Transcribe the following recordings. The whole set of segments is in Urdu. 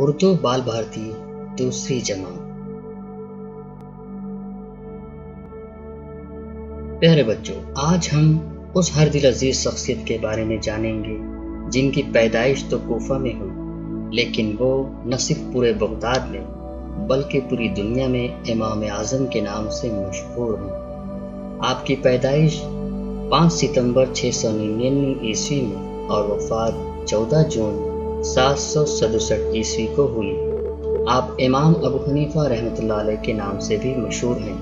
اردو بال بھارتی دوسری جمع۔ پیارے بچوں، آج ہم اس ہر دل عزیز شخصیت کے بارے میں جانیں گے جن کی پیدائش تو کوفہ میں ہوئی، لیکن وہ نہ صرف پورے بغداد میں بلکہ پوری دنیا میں امام اعظم کے نام سے مشہور ہیں۔ آپ کی پیدائش 5 ستمبر 699 عیسوی میں اور وفات 14 جون 767 عیسوی کو ہوئی۔ آپ امام ابو حنیفہ رحمۃ اللہ علیہ کے نام سے بھی مشہور ہیں۔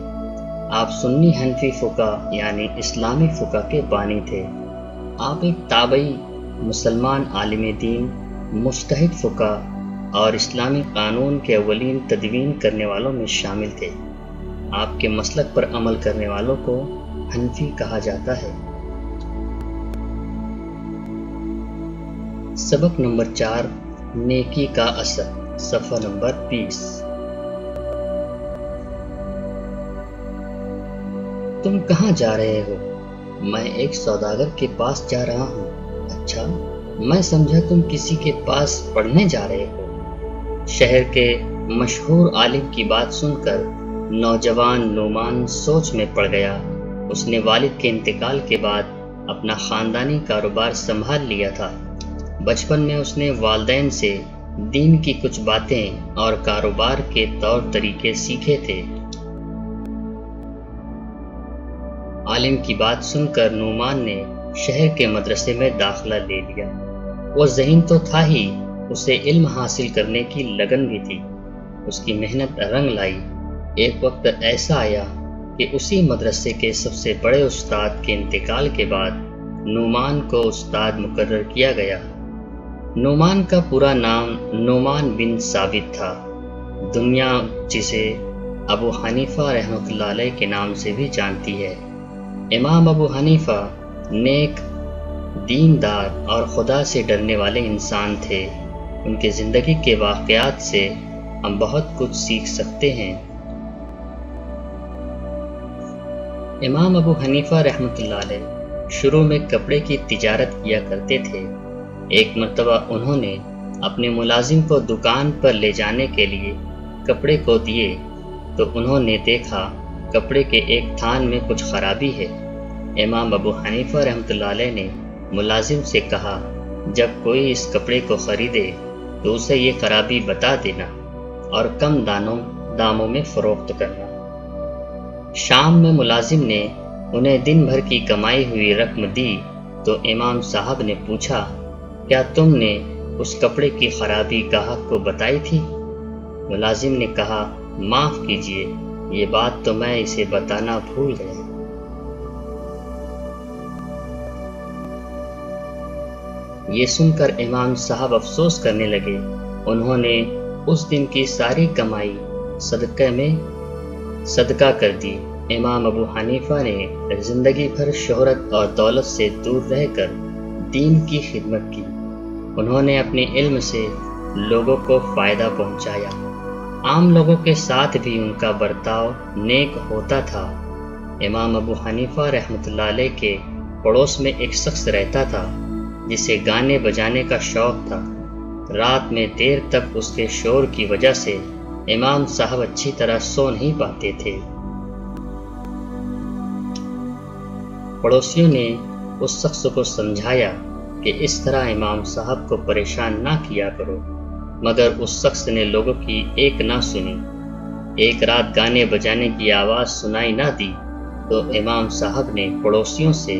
آپ سنی حنفی فقہ یعنی اسلامی فقہ کے بانی تھے۔ آپ ایک تابعی مسلمان عالم دین، مجتہد فقہ اور اسلامی قانون کے اولین تدوین کرنے والوں میں شامل تھے۔ آپ کے مسلک پر عمل کرنے والوں کو حنفی کہا جاتا ہے۔ سبق نمبر 4، نیکی کا اثر، صفحہ نمبر 20۔ تم کہاں جا رہے ہو؟ میں ایک سوداگر کے پاس جا رہا ہوں۔ اچھا، میں سمجھا تم کسی کے پاس پڑھنے جا رہے ہو۔ شہر کے مشہور عالم کی بات سن کر نوجوان نعمان سوچ میں پڑ گیا۔ اس نے والد کے انتقال کے بعد اپنا خاندانی کاروبار سنبھال لیا تھا۔ بچپن میں اس نے والدین سے دین کی کچھ باتیں اور کاروبار کے طور طریقے سیکھے تھے۔ عالم کی بات سن کر نعمان نے شہر کے مدرسے میں داخلہ لے لیا۔ وہ ذہین تو تھا ہی، اسے علم حاصل کرنے کی لگن بھی تھی۔ اس کی محنت رنگ لائی۔ ایک وقت ایسا آیا کہ اسی مدرسے کے سب سے بڑے استاد کے انتقال کے بعد نعمان کو استاد مقرر کیا گیا۔ نعمان کا پورا نام نعمان بن ثابت تھا۔ دنیا جسے ابو حنیفہ رحمۃ اللہ علیہ کے نام سے بھی جانتی ہے۔ امام ابو حنیفہ نیک، دیندار اور خدا سے ڈرنے والے انسان تھے۔ ان کے زندگی کے واقعات سے ہم بہت کچھ سیکھ سکتے ہیں۔ امام ابو حنیفہ رحمۃ اللہ علیہ شروع میں کپڑے کی تجارت کیا کرتے تھے۔ ایک مرتبہ انہوں نے اپنے ملازم کو دکان پر لے جانے کے لیے کپڑے کو دیے تو انہوں نے دیکھا کپڑے کے ایک تھان میں کچھ خرابی ہے۔ امام ابو حنیفہ رحمۃ اللہ علیہ نے ملازم سے کہا، جب کوئی اس کپڑے کو خریدے تو اسے یہ خرابی بتا دینا اور کم داموں میں فروخت کرنا۔ شام میں ملازم نے انہیں دن بھر کی کمائی ہوئی رقم دی تو امام صاحب نے پوچھا، کیا تم نے اس کپڑے کی خرابی گاہک کو بتائی تھی؟ ملازم نے کہا، معاف کیجیے، یہ بات تو میں اسے بتانا بھول گیا۔ یہ سن کر امام صاحب افسوس کرنے لگے۔ انہوں نے اس دن کی ساری کمائی صدقہ کر دی۔ امام ابو حنیفہ نے زندگی بھر شہرت اور دولت سے دور رہ کر دین کی خدمت کی۔ انہوں نے اپنے علم سے لوگوں کو فائدہ پہنچایا۔ عام لوگوں کے ساتھ بھی ان کا برتاؤ نیک ہوتا تھا۔ امام ابو حنیفہ رحمۃ اللہ علیہ کے پڑوس میں ایک شخص رہتا تھا جسے گانے بجانے کا شوق تھا۔ رات میں دیر تک اس کے شور کی وجہ سے امام صاحب اچھی طرح سو نہیں پاتے تھے۔ پڑوسیوں نے اس شخص کو سمجھایا کہ اس طرح امام صاحب کو پریشان نہ کیا کرو، مگر اس شخص نے لوگوں کی ایک نہ سنی۔ ایک رات گانے بجانے کی آواز سنائی نہ دی تو امام صاحب نے پڑوسیوں سے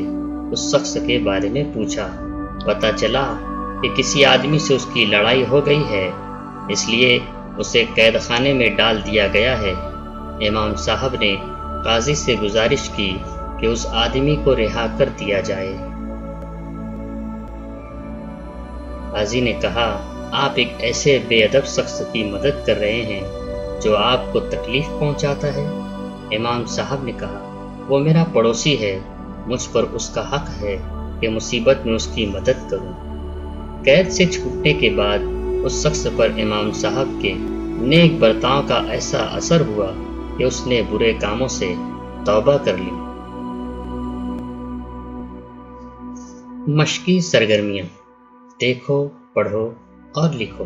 اس شخص کے بارے میں پوچھا۔ پتہ چلا کہ کسی آدمی سے اس کی لڑائی ہو گئی ہے، اس لیے اسے قید خانے میں ڈال دیا گیا ہے۔ امام صاحب نے قاضی سے گزارش کی کہ اس آدمی کو رہا کر دیا جائے۔ قاضی نے کہا، آپ ایک ایسے بے ادب شخص کی مدد کر رہے ہیں جو آپ کو تکلیف پہنچاتا ہے۔ امام صاحب نے کہا، وہ میرا پڑوسی ہے، مجھ پر اس کا حق ہے کہ مصیبت میں اس کی مدد کروں۔ قید سے چھوٹنے کے بعد اس شخص پر امام صاحب کے نیک برتاؤ کا ایسا اثر ہوا کہ اس نے برے کاموں سے توبہ کر لی۔ مشقی سرگرمیاں، دیکھو، پڑھو اور لکھو۔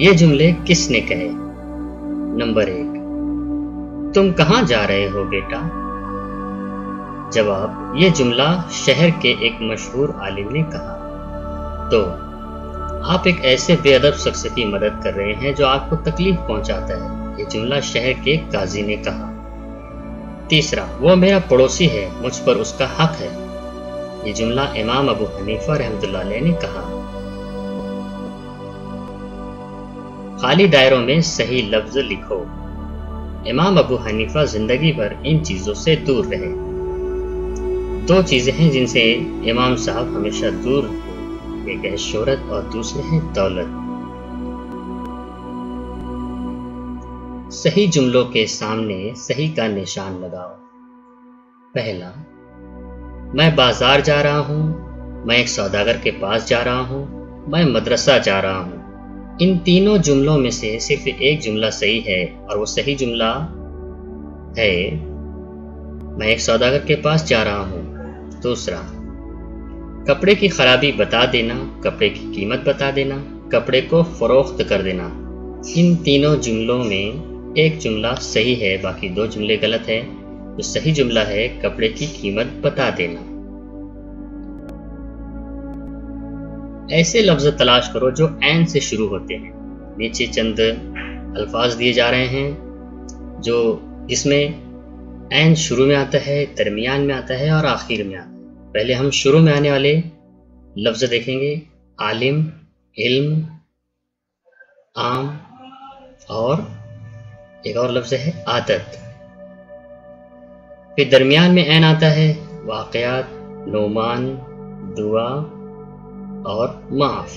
یہ جملے کس نے کہے؟ نمبر 1، تم کہاں جا رہے ہو بیٹا؟ جواب، یہ جملہ شہر کے ایک مشہور عالم نے کہا۔ 2، آپ ایک ایسے بے ادب شخص کی مدد کر رہے ہیں جو آپ کو تکلیف پہنچاتا ہے۔ یہ جملہ شہر کے قاضی نے کہا۔ تیسرا، وہ میرا پڑوسی ہے، مجھ پر اس کا حق ہے۔ یہ جملہ امام ابو حنیفہ رحمۃ اللہ علیہ نے کہا۔ خالی دائروں میں صحیح لفظ لکھو۔ امام ابو حنیفہ زندگی بھر ان چیزوں سے دور رہے۔ 2 چیزیں ہیں جن سے امام صاحب ہمیشہ دور ہوئے، ایک ہے شہرت اور دوسرے ہے دولت۔ صحیح جملوں کے سامنے صحیح کا نشان لگاؤ۔ پہلا، میں بازار جا رہا ہوں، میں ایک سوداگر کے پاس جا رہا ہوں، میں مدرسہ جا رہا ہوں۔ ان تینوں جملوں میں سے صرف ایک جملہ صحیح ہے اور وہ صحیح جملہ ہے میں ایک سوداگر کے پاس جا رہا ہوں۔ دوسرا، کپڑے کی خرابی بتا دینا، کپڑے کی قیمت بتا دینا، کپڑے کو فروخت کر دینا۔ ان تینوں جملوں میں ایک جملہ صحیح ہے، باقی 2 جملے غلط ہیں۔ جو صحیح جملہ ہے کپڑے کی قیمت بتا دینا۔ ایسے لفظ تلاش کرو جو عین سے شروع ہوتے ہیں۔ نیچے چند الفاظ دیے جا رہے ہیں جو جس میں عین شروع میں آتا ہے، درمیان میں آتا ہے اور آخر میں آتا ہے۔ پہلے ہم شروع میں آنے والے لفظ دیکھیں گے، عالم، علم، عام، اور ایک اور لفظ ہے عادت۔ پھر درمیان میں عین آتا ہے، واقعات، نعمان، دعا اور معاف۔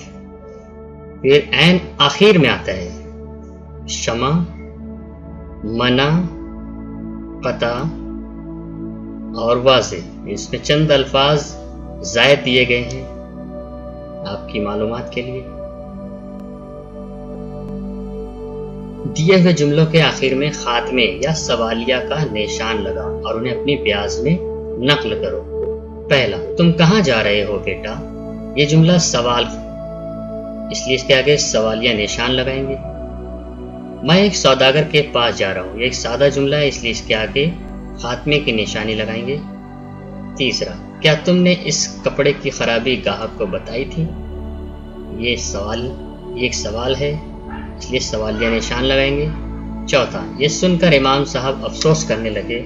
پھر عین آخر میں آتا ہے، شمع، منع، قطع اور واضح۔ اس میں چند الفاظ زائد دیے گئے ہیں آپ کی معلومات کے لیے۔ دیے ہوئے جملوں کے آخر میں خاتمے یا سوالیہ کا نشان لگا اور انہیں اپنی بیاض میں نقل کرو۔ پہلا، تم کہاں جا رہے ہو بیٹا؟ یہ جملہ سوال اس لیے اس کے آگے سوالیہ نشان لگائیں گے۔ میں ایک سوداگر کے پاس جا رہا ہوں، یہ ایک سادہ جملہ ہے، اس لیے اس کے آگے خاتمے کی نشانی لگائیں گے۔ تیسرا، کیا تم نے اس کپڑے کی خرابی گاہک کو بتائی تھی؟ یہ ایک سوال ہے، اس لیے سوالیہ نشان لگائیں گے۔ چوتھا، یہ سن کر امام صاحب افسوس کرنے لگے،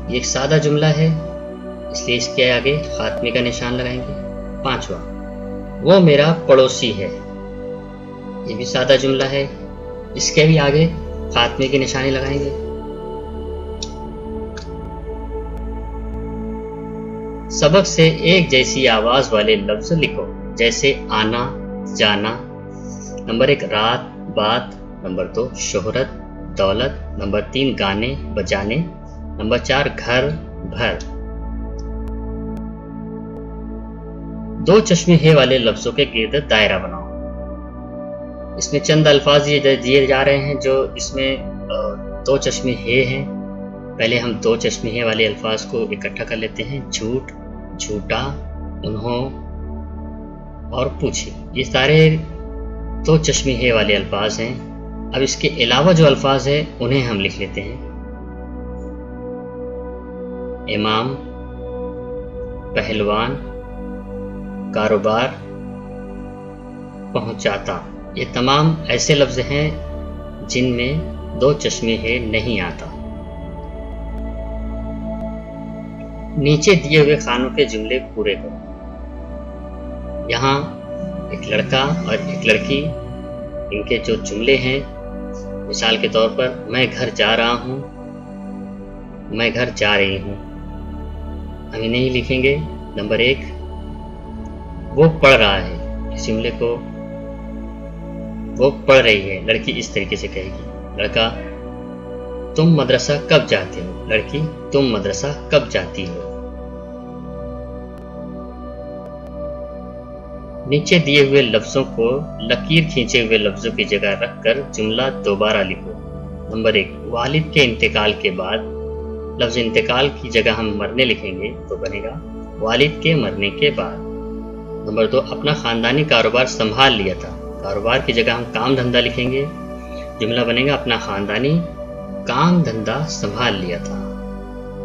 یہ ایک سادہ جملہ ہے، اس لیے اس کے آگے خاتمے کا نشان لگائیں گے۔ پانچواں، وہ میرا پڑوسی ہے، یہ بھی سادہ جملہ ہے، اس کے بھی آگے خاتمے کی نشانی لگائیں گے۔ سبق سے ایک جیسی آواز والے لفظ لکھو، جیسے آنا، جانا۔ نمبر 1، رات، بات۔ نمبر 2، شہرت، دولت۔ نمبر 3، گانے، بجانے۔ نمبر 4، گھر، بھر۔ 2 چشمے ہے والے لفظوں کے گرد دائرہ بناؤ۔ اس میں چند الفاظ دیے جا رہے ہیں جو اس میں 2 چشمے ہے ہیں۔ پہلے ہم 2 چشمے ہے والے الفاظ کو اکٹھا کر لیتے ہیں، جھوٹ، جھوٹا، انہوں اور پوچھے۔ یہ سارے 2 چشمے ہے والے الفاظ ہیں۔ اب اس کے علاوہ جو الفاظ ہیں انہیں ہم لکھ لیتے ہیں، امام، پہلوان، کاروبار، پہنچاتا۔ یہ تمام ایسے لفظ ہیں جن میں 2 چشمے ہے نہیں آتا۔ نیچے دیے ہوئے خانوں کے جملے پورے کرو۔ یہاں ایک لڑکا اور ایک لڑکی، ان کے جو جملے ہیں، مثال کے طور پر میں گھر جا رہا ہوں، میں گھر جا رہی ہوں، ہم انہیں لکھیں گے۔ نمبر 1، وہ پڑھ رہا ہے، اس جملے کو وہ پڑھ رہی ہے، لڑکی اس طریقے سے کہے گی۔ لڑکا، تم مدرسہ کب جاتے ہو؟ لڑکی، تم مدرسہ کب جاتی ہو؟ نیچے دیے ہوئے لفظوں کو لکیر کھینچے ہوئے لفظوں کی جگہ رکھ کر جملہ دوبارہ لکھو۔ نمبر 1، والد کے انتقال کے بعد۔ لفظ انتقال کی جگہ ہم مرنے لکھیں گے تو بنے گا والد کے مرنے کے بعد۔ نمبر 2، اپنا خاندانی کاروبار سنبھال لیا تھا، کاروبار کی جگہ ہم کام دھندا لکھیں گے. جملہ بنے گا اپنا خاندانی کام دھندا سنبھال لیا تھا.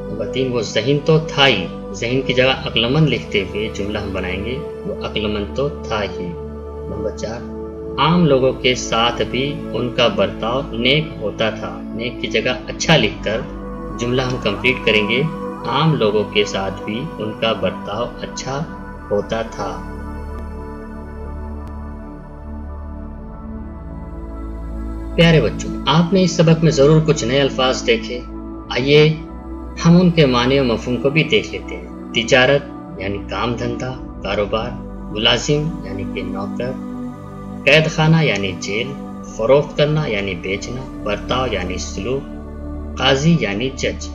نمبر 3 وہ ذہین تو تھا ہی. ذہین کی جگہ عقلمند لکھتے ہوئے جملہ ہم بنائیں گے وہ عقلمند تو تھا ہی. نمبر 4 عام لوگوں کے ساتھ بھی ان کا برتاؤ نیک ہوتا تھا. نیک کی جگہ اچھا لکھ کر جملہ ہم کمپلیٹ کریں گے. عام لوگوں کے ساتھ بھی ان کا برتاؤ اچھا ہوتا تھا. پیارے بچوں، آپ نے اس سبق میں ضرور کچھ نئے الفاظ دیکھے. آئیے ہم ان کے معنی و مفہوم کو بھی دیکھ لیتے ہیں. تجارت یعنی کام دھندا، کاروبار. ملازم یعنی کہ نوکر. قید خانہ یعنی جیل. فروخت کرنا یعنی بیچنا. برتاؤ یعنی سلوک. قاضی یعنی جج.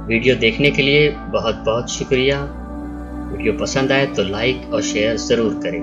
ویڈیو دیکھنے کے لیے بہت بہت شکریہ. ویڈیو پسند آئے تو لائک اور شیئر ضرور کریں.